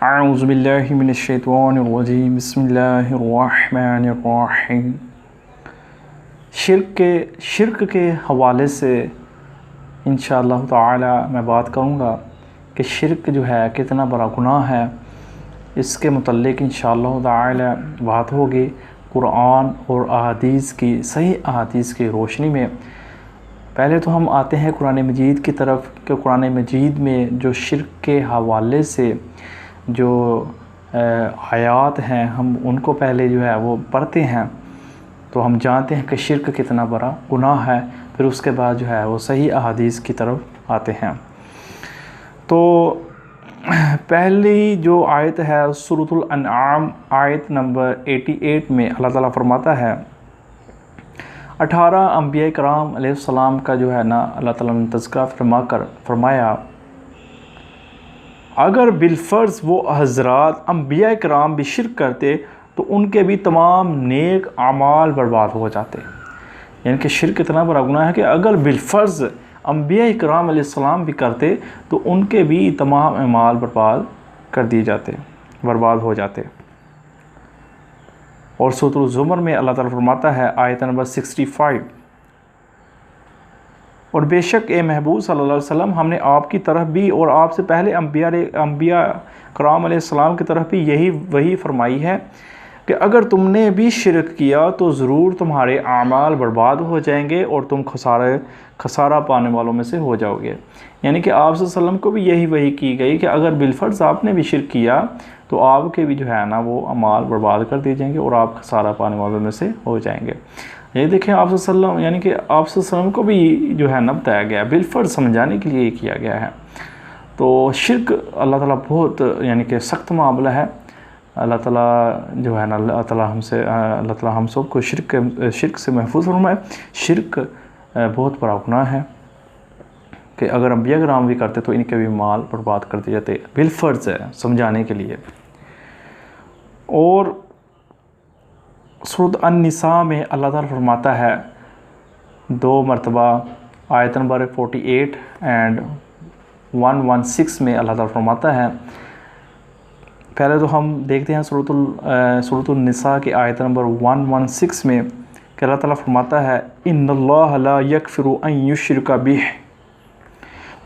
अऊज़ु बिल्लाहि मिनश्शैतानिर्रजीम बिस्मिल्लाहिर्रहमानिर्रहीम। शिर्क के हवाले से इंशाअल्लाह ताला मैं बात करूँगा कि शिर्क जो है कितना बड़ा गुनाह है। इसके मुतल्लिक़ इंशाअल्लाह ताला बात होगी कुरान और अहादीस की, सही अहादीस की रोशनी में। पहले तो हम आते हैं कुरान मजीद की तरफ कि कुरान मजीद में जो शिर्क के हवाले से जो आयात हैं हम उनको पहले जो है वो पढ़ते हैं, तो हम जानते हैं कि शिर्क कितना बड़ा गुनाह है। फिर उसके बाद जो है वो सही अहादीस की तरफ आते हैं। तो पहली जो आयत है सूरतुल अनआम आयत नंबर 88 में अल्लाह ताला फरमाता है 18 अंबिया कराम अलैहिस्सलाम का जो है ना अल्लाह ताला ने तज़किरा फरमाया अगर बिलफ़र्ज़ वो हज़रात अंबिया कराम भी शिर्क करते तो उनके भी तमाम नेक आमाल बर्बाद हो जाते। यानी कि शिर्क इतना बड़ा गुनाह है कि अगर बिलफ़र्ज़ अंबिया कराम अलैहिस्सलाम भी करते तो उनके भी तमाम अमाल बर्बाद कर दिए जाते, बर्बाद हो जाते। और सूरह ज़ुमर में अल्लाह ताला फरमाता है आयत नंबर 65, और बेशक ए महबूब सल्लल्लाहु अलैहि वसल्लम हमने आपकी तरफ भी और आपसे पहले अंबिया कराम अलैहिस्सलाम की तरफ भी वही फरमाई है कि अगर तुमने भी शिरक किया तो ज़रूर तुम्हारे आमाल बर्बाद हो जाएंगे और तुम खसारा पाने वालों में से हो जाओगे। यानी कि आप सल्लल्लाहु अलैहि वसल्लम को भी वही की गई कि अगर बिलफ़र्ज़ आपने भी शिरक किया तो आपके भी जो है ना वो अमाल बर्बाद कर दिए जाएंगे और आप खसारा पाने वालों में से हो जाएंगे। ये देखें आप सल्लल्लाहु यानी कि आप सल्लल्लाहु को भी जो है ना बताया गया, बिलफ़र्ज़ समझाने के लिए किया गया है। तो शिर्क अल्लाह ताला बहुत यानी कि सख्त मामला है। अल्लाह ताला जो है ना अल्लाह ताला हम सब को शिर्क से महफूज फरमाए। शिर्क बहुत बड़ा गुनाह है कि अगर अंबिया कराम भी करते तो इनके भी माल बर्बाद कर दिए जाते। बिलफ़र्ज़ है समझाने के लिए। और सूरत अन-निसा में अल्लाह ताला फरमाता है 2 मरतबा आयत नंबर 48 एंड 116 में अल्लाह ताला फरमाता है। पहले तो हम देखते हैं सूरतुल निसा की आयत नंबर 116 में कि अल्लाह ताला फरमाता है इन्नल्लाह ला यगफिरु अन युश्रका बिही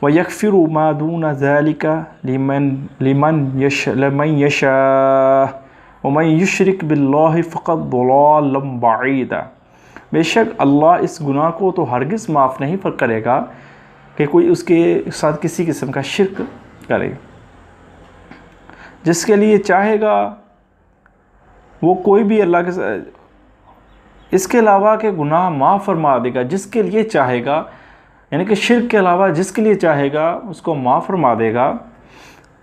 व यगफिरु मा दूना ज़ालिका लिमन यशा वमन युश्रिक बिल्लाहि फ़क़द ज़लालन बईदा। बेशक अल्लाह इस गुनाह को तो हरगिज़ माफ़ नहीं करेगा कि कोई उसके साथ किसी किस्म का शिर्क करे। जिसके लिए चाहेगा वो कोई भी अल्लाह के साथ इसके अलावा के गुनाह माफ़ फरमा देगा। जिसके लिए चाहेगा यानी कि शिर्क के अलावा जिसके लिए चाहेगा उसको माफ़ फरमा देगा।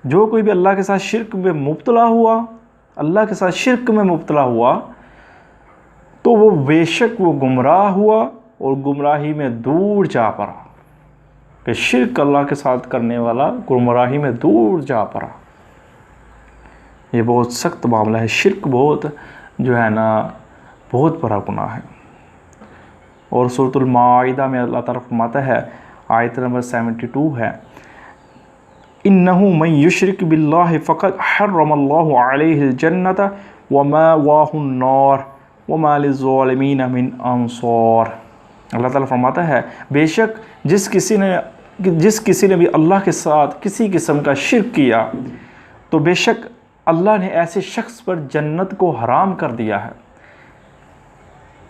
जो कोई भी अल्लाह के साथ शिर्क में मुब्तला हुआ, अल्लाह के साथ शिर्क में मुब्तला हुआ तो वो बेशक वो गुमराह हुआ और गुमराही में दूर जा पड़ा। कि शिर्क अल्लाह के साथ करने वाला गुमराही में दूर जा पड़ा। ये बहुत सख्त मामला है। शिर्क बहुत जो है ना बहुत बड़ा गुनाह है। और सूरतुल माइदा में अल्लाह ताला फरमाता है आयत नंबर 72 है इन्नहु मन युश्रिक बिल्लाहि फ़क़द हर्रमल्लाहु अलैहिल जन्नत व मावाहुन नार व मा लिज़्ज़ालिमीन मिन अंसार। अल्लाह ताला फरमाता है बेशक जिस किसी ने भी अल्लाह के साथ किसी किस्म का शिर्क किया तो बेशक अल्लाह ने ऐसे शख्स पर जन्नत को हराम कर दिया है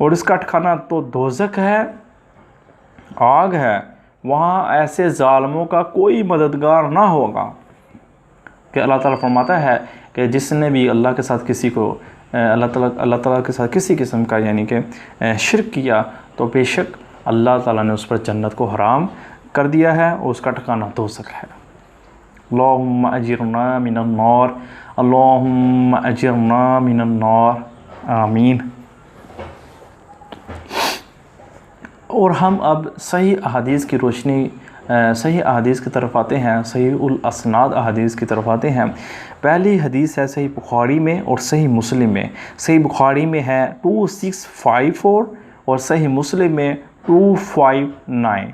और इसका ठिकाना तो दोज़ख है, आग है। वहाँ ऐसे ज़ालिमों का कोई मददगार ना होगा। कि अल्लाह ताला फरमाता है कि जिसने भी अल्लाह के साथ किसी को अल्लाह ताला के साथ किसी किस्म का यानी कि शिर्क किया तो बेशक अल्लाह ताला ने उस पर जन्नत को हराम कर दिया है और उसका ठिकाना दोज़ख है। अल्लाहुम्मा अजिरना मिनन नार, अल्लाहुम्मा अजिरना मिनन नार, आमीन। और हम अब सही अहादीस की रोशनी सही अहादीस की तरफ आते हैं, सही उल असनाद अहादीस की तरफ आते हैं। पहली हदीस है सही बुखारी में और सही मुस्लिम में। सही बुखारी में है 2654 और सही मुस्लिम में 259।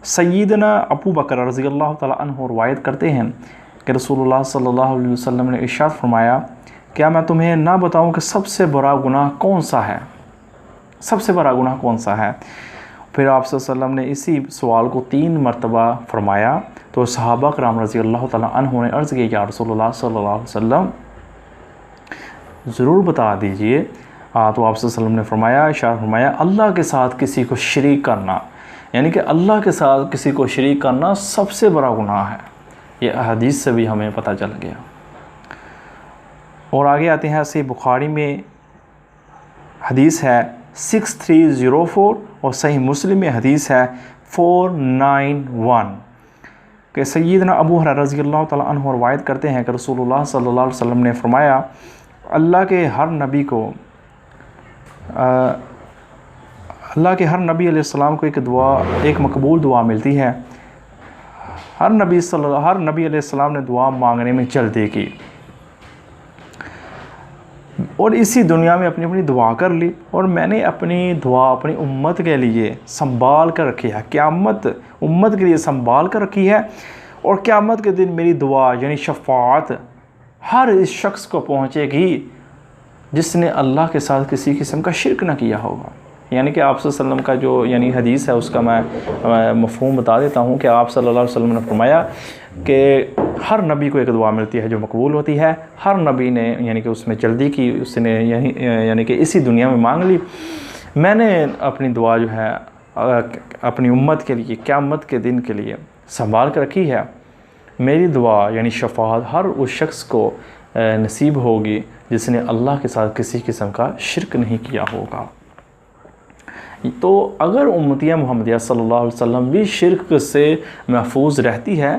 सय्यदना अबू बकर रज़ियल्लाहु तआला अन्हु रवायत करते हैं कि रसूलुल्लाह सल्लल्लाहु अलैहि वसल्लम ने इरशाद फरमाया, क्या मैं तुम्हें ना बताऊं कि सबसे बड़ा गुनाह कौन सा है, सबसे बड़ा गुनाह कौन सा है। फिर आप सल्लल्लाहु अलैहि वसल्लम ने इसी सवाल को 3 मरतबा फरमाया। तो सहाबा कराम रज़ी अल्लाह ताला अन्हुम ने अर्ज़ किया, या रसूलुल्लाह सल्लल्लाहु अलैहि वसल्लम ज़रूर बता दीजिए। तो आप सल्लल्लाहु अलैहि वसल्लम ने फरमाया, इरशाद फरमाया, अल्लाह के साथ किसी को शरीक करना, यानी कि अल्लाह के साथ किसी को शरीक करना सबसे बड़ा गुनाह है। ये हदीस से भी हमें पता चल गया। और आगे आते हैं, सही बुखारी में हदीस है 6304 और सही मुस्लिम में हदीस है 491 कि सय्यदना अबू हुरैरा रज़ी अल्लाह तआला अन्हु रवायत करते हैं कि रसूलुल्लाह सल्लल्लाहु अलैहि वसल्लम ने फरमाया, अल्लाह के हर नबी अलैहिस्सलाम को एक दुआ, एक मकबूल दुआ मिलती है। हर नबी अलैहिस्सलाम ने दुआ मांगने में जल्दी की और इसी दुनिया में अपनी अपनी दुआ कर ली, और मैंने अपनी दुआ अपनी उम्मत के लिए संभाल कर रखी है, क़यामत उम्मत के लिए संभाल कर रखी है। और क़यामत के दिन मेरी दुआ यानी शफ़ाअत हर इस शख्स को पहुँचेगी जिसने अल्लाह के साथ किसी किस्म का शिरक न किया होगा। यानी कि आप सल्लल्लाहु अलैहि वसल्लम का जो यानी हदीस है उसका मैं मफ़हूम बता देता हूँ कि आप सल्लल्लाहु अलैहि वसल्लम ने फरमाया कि हर नबी को एक दुआ मिलती है जो मकबूल होती है। हर नबी ने यानी कि उसमें जल्दी की, उसने यानी कि इसी दुनिया में मांग ली। मैंने अपनी दुआ जो है अपनी उम्मत के लिए क़यामत के दिन के लिए संभाल कर रखी है। मेरी दुआ यानी शफ़ाअत हर उस शख्स को नसीब होगी जिसने अल्लाह के साथ किसी किस्म का शिरक नहीं किया होगा। तो अगर उम्मतिया मुहम्मदिया सल्लल्लाहु अलैहि वसल्लम भी शिरक से महफूज रहती है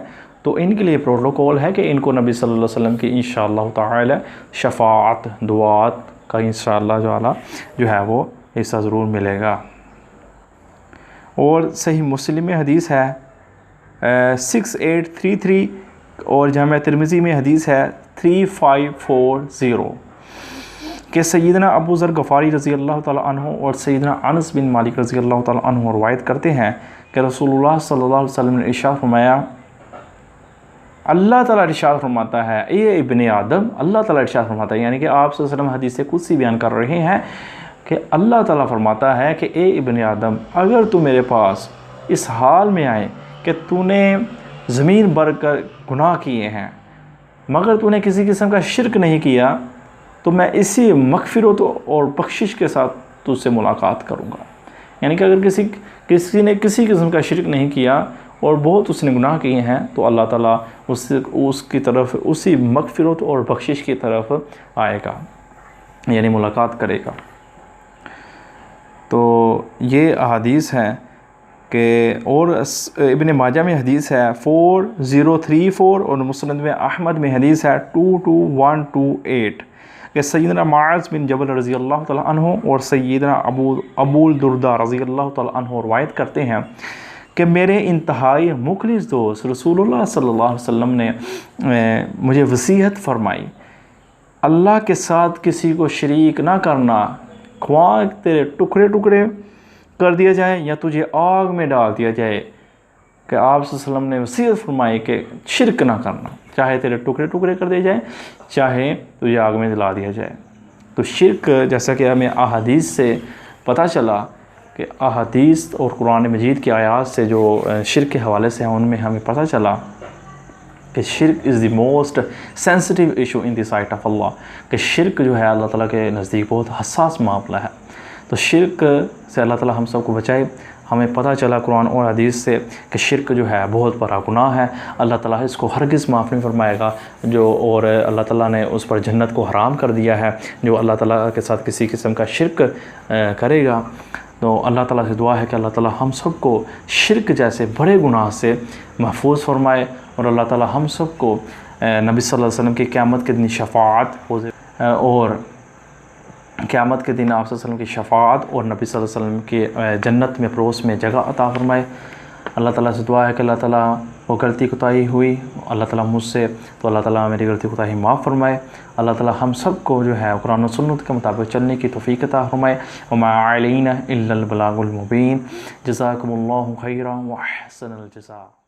तो इनके लिए प्रोटोकॉल है कि इनको नबी सल्लल्लाहु अलैहि वसल्लम की इंशाअल्लाह ताला शफ़ाअत दुआत का इंशाअल्लाह जो है वो हिस्सा ज़रूर मिलेगा। और सही मुस्लिम में हदीस है 6833 और जामिया तिरमिज़ी में हदीस है 3540 कि सय्यदना अबू ज़र गफ़ारी रज़ी अल्लाह ताला अन्हु और सय्यदना अनस बिन मालिक रज़ी अल्लाह ताला अन्हु रवायत करते हैं कि रसूलुल्लाह सल्लल्लाहु अलैहि वसल्लम ने इरशाद फरमाया, अल्लाह ताला इरशाद फरमाता है, ए इब्ने आदम, अल्लाह ताला इरशाद फरमाता है, यानी कि आप सल्लल्लाहु अलैहि वसल्लम हदीस कुदसी बयान कर रहे हैं कि अल्लाह ताला फरमाता है कि ए इब्ने आदम, अगर तू मेरे पास इस हाल में आए कि तूने ज़मीन भर कर गुनाह किए हैं मगर तूने किसी किस्म का शिरक नहीं किया, तो मैं इसी मग़फ़िरत और बख्शिश के साथ तुझसे मुलाकात करूँगा। यानी कि अगर किसी ने किसी किस्म का शिरक नहीं किया और बहुत उसने गुनाह किए हैं तो अल्लाह ताला उसकी तरफ उसी मग़फ़िरत और बख्शिश की तरफ आएगा, यानी मुलाकात करेगा। तो ये अहादीस हैं कि और इब्ने माजा में हदीस है 4034 और मुस्नद में अहमद में हदीस है 22128 कि सय्यदना मुआज़ बिन जबल रज़ी अल्लाह ताला अन्हु और सय्यदना अबूल दुर्दा रज़ी अल्लाह ताला अन्हु रवायत करते हैं कि मेरे इंतहाई मुखलिस दोस्त रसूलुल्लाह सल्लल्लाहु अलैहि वसल्लम ने मुझे वसीयत फरमाई, अल्लाह के साथ किसी को शरीक ना करना, ख्वाह तेरे टुकड़े टुकड़े कर दिया जाए या तुझे आग में डाल दिया जाए। कि आप सल्लल्लाहु अलैहि वसल्लम ने वसीयत फरमाई कि शिरक ना करना, चाहे तेरे टुकड़े टुकड़े कर दिए जाए, चाहे तुझे आग में जला दिया जाए। तो शिरक जैसा कि हमें अहादीस से पता चला कि अहादीस और कुरान मजीद की आयात से जो शिरक के हवाले से हैं उनमें हमें पता चला कि शिरक is the most sensitive issue in the sight of Allah, कि शिरक जो है अल्लाह ताला के नज़दीक बहुत हसास मामला है। तो शिरक से अल्लाह ताला हम सबको बचाए। हमें पता चला कुरान और हदीस से कि शिरक जो है बहुत बड़ा गुनाह है, अल्लाह ताला इसको हरगिज़ माफ़ नहीं फरमाएगा। जो और अल्लाह ताला ने उस पर जन्नत को हराम कर दिया है जो अल्लाह ताला के साथ किसी किस्म का शिरक करेगा। तो अल्लाह ताला से दुआ है कि अल्लाह ताला हम सब को शिरक जैसे बड़े गुनाह से महफूज फरमाए और अल्लाह ताला हम सब को नबी सल्लल्लाहु अलैहि वसल्लम की क़यामत के दिन शफ़ाअत और क़यामत के दिन आप सल्लल्लाहु अलैहि वसल्लम की शफ़ाअत और नबी सल्लल्लाहु अलैहि वसल्लम के जन्नत में परोस में जगह अता फरमाए। अल्लाह ताला से दुआ है कि अल्लाह ताला वो गलती कोताही हुई अल्लाह ताला मुझसे, तो अल्लाह ताला मेरी गलती कोताही माफ़ फरमाए। अल्लाह ताला हम सब को जो है कुरान और सुन्नत के मुताबिक चलने की तौफ़ीक़ अता फरमाए। व मा अलैना इल्लल बलागुल मुबीन। जज़ाकुमुल्लाहु खैरन व अहसनल जज़ा।